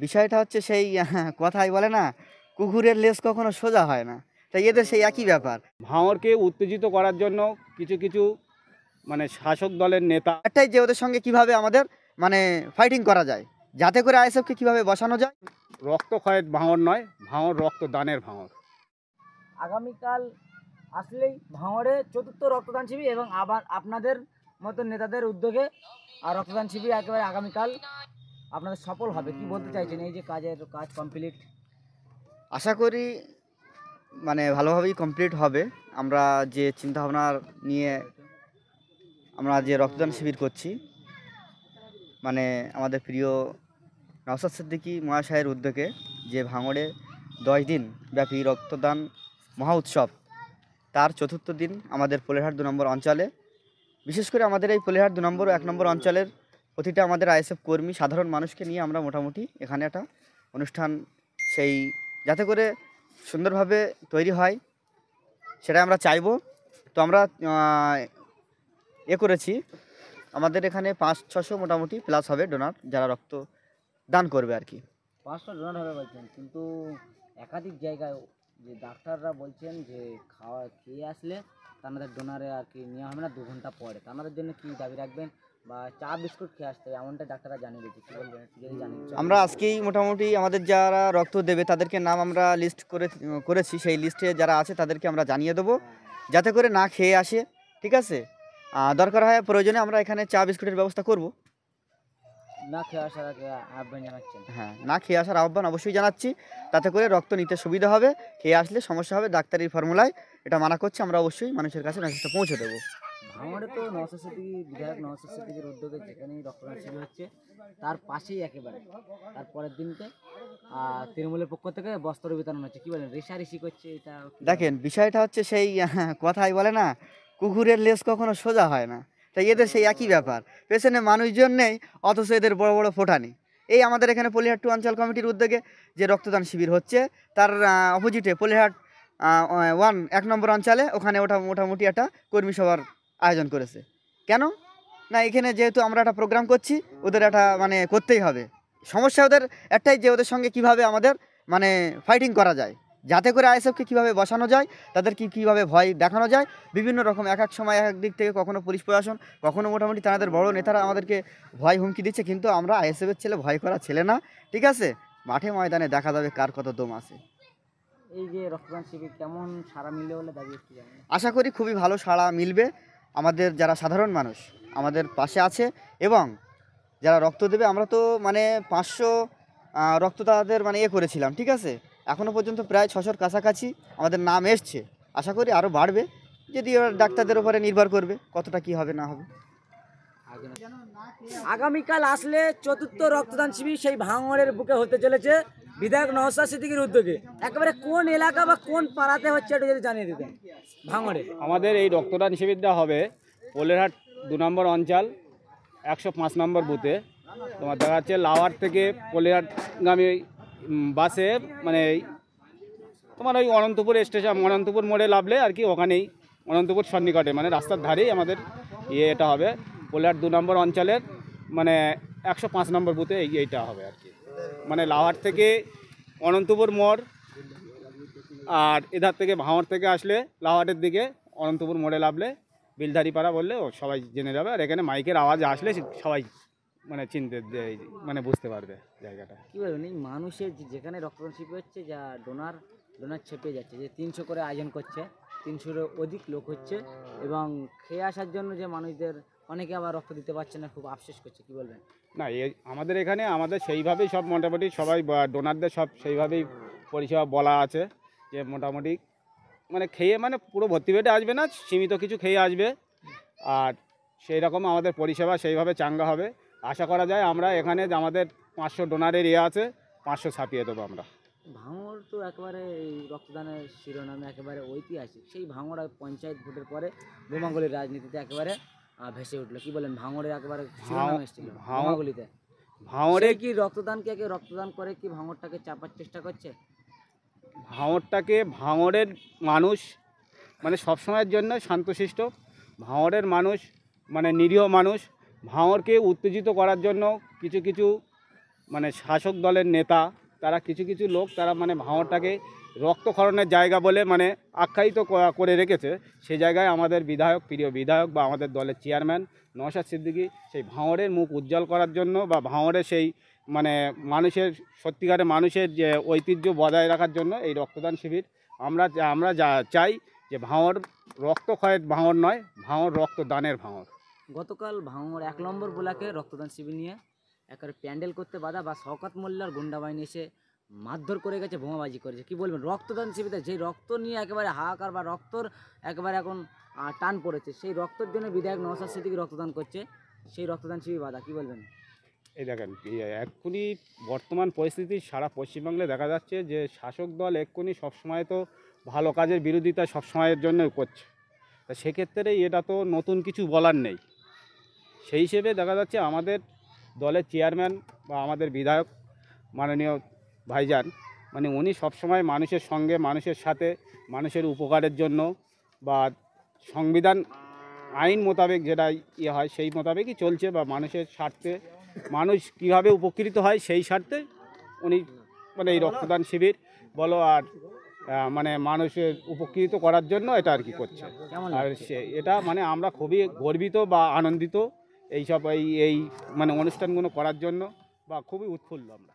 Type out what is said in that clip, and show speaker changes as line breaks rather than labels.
বিষয়টা হচ্ছে সেই কথাই বলে না, কুকুরের লেজ কখনো সোজা হয় না। তাই এদের সেই একই ব্যাপার।
ভাঙড়কে উত্তেজিত করার জন্য কিছু কিছু শাসক দলের নেতা
একটাই যে ওদের সঙ্গে কিভাবে আমাদের ফাইটিং করা যায়, যাতে করে আইএসএফকে কিভাবে বসানো যায়।
রক্তক্ষয়ের ভাঙড় নয়, ভাঙড় রক্তদানের ভাঙড়।
আগামীকাল আসলেই ভাঙড়ে চতুর্থ রক্তদান শিবির এবং আবার আপনাদের মতো নেতাদের উদ্যোগে আর রক্তদান শিবির একেবারে আগামীকাল আপনাদের সফল হবে। কি বলতে চাইছেন এই যে কাজ কমপ্লিট?
আশা করি ভালোভাবেই কমপ্লিট হবে। আমরা যে চিন্তাভাবনা নিয়ে আমরা যে রক্তদান শিবির করছি, আমাদের প্রিয় নওশাদ সিদ্দিকী মহাশয়ের উদ্যোগে যে ভাঙড়ে 10 দিন ব্যাপী রক্তদান মহা উৎসব, তার চতুর্থ দিন আমাদের পোলেরহাট 2 নম্বর অঞ্চলে, বিশেষ করে আমাদের এই পোলেরহাট 2 নম্বর ও 1 নম্বর অঞ্চলের প্রতিটা আমাদের আইএসএফ কর্মী সাধারণ মানুষকে নিয়ে আমরা মোটামুটি এখানে একটা অনুষ্ঠান সেই যাতে করে সুন্দরভাবে তৈরি হয় সেটা আমরা চাইব। তো আমরা করেছি, আমাদের এখানে 500-600 মোটামুটি প্লাস হবে ডোনার, যারা রক্ত দান করবে আর কি।
500 ডোনার হবে বলছেন, কিন্তু একাধিক জায়গায় যে ডাক্তাররা বলছেন যে খেয়ে আসলে তাদের ডোনারে আর কি নেওয়া হবে না 2 ঘন্টা পরে। তাদের জন্য কি দাবি রাখবেন? বা চা বিস্কুট খেয়ে আসতে হবে এমনটা ডাক্তাররা জানিয়ে দিয়েছে, কী বলবেন?
আমরা আজকেই মোটামুটি আমাদের যারা রক্ত দেবে তাদেরকে নাম আমরা লিস্ট করেছি, সেই লিস্টে যারা আছে তাদেরকে আমরা জানিয়ে দেবো, যাতে করে না খেয়ে আসে। ঠিক আছে, দরকার হয় প্রয়োজনে আমরা এখানে চা বিস্কুটের ব্যবস্থা করব।
না খেয়ে আসার আগে আহ্বান জানাচ্ছেন?
হ্যাঁ, না খেয়ে আসার আহ্বান অবশ্যই জানাচ্ছি, তাতে করে রক্ত নিতে সুবিধা হবে। খেয়ে আসলে সমস্যা হবে, ডাক্তারি ফর্মুলায় এটা মানা করছে। আমরা অবশ্যই মানুষের কাছে মেসেজটা পৌঁছে দেবো।
ভাঙড়ে তো নওশাদ সিদ্দিকী বিধায়ক নওশাদ সিদ্দিকীর উদ্যোগে যেখানেই রক্তদান শিবির হচ্ছে তার পাশেই একেবারে তার পরের দিনকে তৃণমূলের পক্ষ থেকে বস্ত্র বিতরণ হচ্ছে। কি বলেন, রেশারেশি করছে এটা?
দেখেন, বিষয়টা হচ্ছে সেই কথাই বলে না, কুকুরের লেজ কখনো সোজা হয় না। তাই এদের সেই একই ব্যাপার, পেছনে মানুষজন নেই অথচ এদের বড় বড় ফোটানি। এই আমাদের এখানে পোলেরহাট 2 অঞ্চল কমিটির উদ্যোগে যে রক্তদান শিবির হচ্ছে, তার অপোজিটে পোলেরহাট 1 নম্বর অঞ্চলে ওখানে ওটা মোটামুটি একটা কর্মী সভার আয়োজন করেছে। কেন না, এখানে যেহেতু আমরা একটা প্রোগ্রাম করছি, ওদের একটা করতেই হবে। সমস্যা ওদের একটাই যে ওদের সঙ্গে কিভাবে আমাদের ফাইটিং করা যায়, যাতে করে আইএসএফকে কীভাবে বসানো যায়, তাদেরকে কীভাবে ভয় দেখানো যায়। বিভিন্ন রকম এক এক সময় এক এক দিক থেকে, কখনো পুলিশ প্রশাসন, কখনো মোটামুটি তাদের বড় নেতারা আমাদেরকে ভয় হুমকি দিচ্ছে, কিন্তু আমরা আইএসএফের ছেলে, ভয় করা ছেলে না। ঠিক আছে, মাঠে ময়দানে দেখা যাবে কার কত দম আছে।
এই যে রক্তদান শিবির কেমন সাড়া মিলবে বলে দাবি হচ্ছে?
আশা করি খুবই ভালো সাড়া মিলবে। আমাদের যারা সাধারণ মানুষ আমাদের পাশে আছে এবং যারা রক্ত দেবে, আমরা তো 500 রক্তদাতাদের করেছিলাম। ঠিক আছে, এখনও পর্যন্ত প্রায় 600-র কাছাকাছি আমাদের নাম এসছে। আশা করি আরও বাড়বে, যদি ওরা ডাক্তারদের উপরে নির্ভর করবে কতটা কি হবে না হবে।
আগামীকাল আসলে চতুর্থ রক্তদান শিবির সেই ভাঙড়ের বুকে হতে চলেছে বিধায়ক নওশাদ সিদ্দিকীর উদ্যোগে। একেবারে কোন এলাকা বা কোন পাড়াতে হচ্ছে এটা যদি জানিয়ে দিতেন। ভাঙড়ে
আমাদের এই রক্তদান শিবিরটা হবে পোলেরহাট 2 নম্বর অঞ্চল 105 নম্বর বুথে। তোমার দেখা যাচ্ছে লাওয়ার থেকে পোলেরহাটগামী বাসে তোমার ওই অনন্তপুর স্টেশন, অনন্তপুর মোড়ে নামলে আর কি, ওখানেই অনন্তপুর সন্নিকটে রাস্তার ধারেই আমাদের এটা হবে। পোলেরহাট 2 নম্বর অঞ্চলের 105 নম্বর বুথে এইটা হবে আর কি। লাওয়ার থেকে অনন্তপুর মোড়, আর এধার থেকে ভাঙড় থেকে আসলে লাওয়াটের দিকে অনন্তপুর মোড়ে নামলে বিলধারি পাড়া বললে ও সবাই জেনে যাবে। আর এখানে মাইকের আওয়াজ আসলে সবাই চিনতে বুঝতে পারবে জায়গাটা।
কী বলবেন, এই মানুষের যেখানে রক্তদান শিবির হচ্ছে, যা ডোনার ছেপে যাচ্ছে, যে 300 করে আয়োজন করছে, 300-এর অধিক লোক হচ্ছে, এবং খেয়ে আসার জন্য যে মানুষদের অনেকে আবার রক্ত দিতে পারছে না, খুব আফসোস করছে। কি বলবেন?
না, আমাদের এখানে সেইভাবেই সব মোটামুটি সবাই ডোনারদের সব সেইভাবেই পরিষেবা বলা আছে যে মোটামুটি খেয়ে পুরো ভর্তি পেটে আসবে না, সীমিত কিছু খেয়ে আসবে। আর সেই রকম আমাদের পরিষেবা সেইভাবে চাঙ্গা হবে। আশা করা যায় আমরা এখানে যে আমাদের 500 ডোনারের আছে, 500 ছাপিয়ে দেবো আমরা।
ভাঙড় তো একেবারে এই রক্তদানের শিরোনামে একেবারে ঐতিহাসিক। সেই ভাঙড় পঞ্চায়েত ভোটের পরে বোমাগুলির রাজনীতিতে একেবারে ভেসে উঠলো। কি বলেন, ভাঙড়ের একেবারে শিরোনাম এসেছিল বোমাগুলিতে। ভাঙড়ে কি রক্তদানকে রক্তদান করে কি ভাঙড়টাকে চাপার চেষ্টা করছে?
ভাঙড়ের মানুষ সবসময়ের জন্য শান্তশিষ্ট। ভাঙড়ের মানুষ নিরীহ মানুষ। ভাঙড়কে উত্তেজিত করার জন্য কিছু কিছু মানে শাসক দলের নেতা, তারা কিছু কিছু লোক তারা মানে ভাঙড়টাকে রক্তক্ষরণের জায়গা বলে মানে আখ্যায়িত করে রেখেছে। সেই জায়গায় আমাদের বিধায়ক, প্রিয় বিধায়ক বা আমাদের দলের চেয়ারম্যান নওশাদ সিদ্দিকী সেই ভাঙড়ের মুখ উজ্জ্বল করার জন্য বা ভাঙড়ের সেই মানে মানুষের সত্যিকারের মানুষের যে ঐতিহ্য বজায় রাখার জন্য এই রক্তদান শিবির আমরা যা চাই যে ভাঙড় রক্তক্ষয়ের ভাঙড় নয়, ভাঙড় রক্তদানের ভাঙড়।
গতকাল ভাঙড় 1 নম্বর ব্লকে রক্তদান শিবির নিয়ে একেবারে প্যান্ডেল করতে বাধা বা শওকত মোল্লার গুন্ডা বাহিনী এসে মারধর করে গেছে, বোমাবাজি করেছে। কি বলবেন রক্তদান শিবিরে যেই রক্ত নিয়ে একেবারে হাহাকার বা রক্তর একেবারে এখন টান পড়েছে, সেই রক্তের জন্য বিধায়ক নওশাদ সিদ্দিকী রক্তদান করছে, সেই রক্তদান শিবির বাধা, কি বলবেন?
এই দেখেন এক্ষুনি বর্তমান পরিস্থিতি সারা পশ্চিমবাংলায় দেখা যাচ্ছে যে শাসক দল এক্ষুনি সবসময় তো ভালো কাজের বিরোধিতা সবসময়ের জন্য করছে। তা সেক্ষেত্রে এটা তো নতুন কিছু বলার নেই। সেই হিসেবে দেখা যাচ্ছে আমাদের দলের চেয়ারম্যান বা আমাদের বিধায়ক মাননীয় ভাইজান মানে উনি সবসময় মানুষের সঙ্গে, মানুষের সাথে, মানুষের উপকারের জন্য বা সংবিধান আইন মোতাবেক যেটা হয় সেই মোতাবেকই চলছে বা মানুষের স্বার্থে মানুষ কীভাবে উপকৃত হয় সেই স্বার্থে উনি মানে এই রক্তদান শিবির বলো আর মানে মানুষের উপকৃত করার জন্য এটা আর কি করছে। আর এটা মানে আমরা খুবই গর্বিত বা আনন্দিত এইসব এই মানে অনুষ্ঠানগুলো করার জন্য বা খুবই উৎফুল্ল আমরা।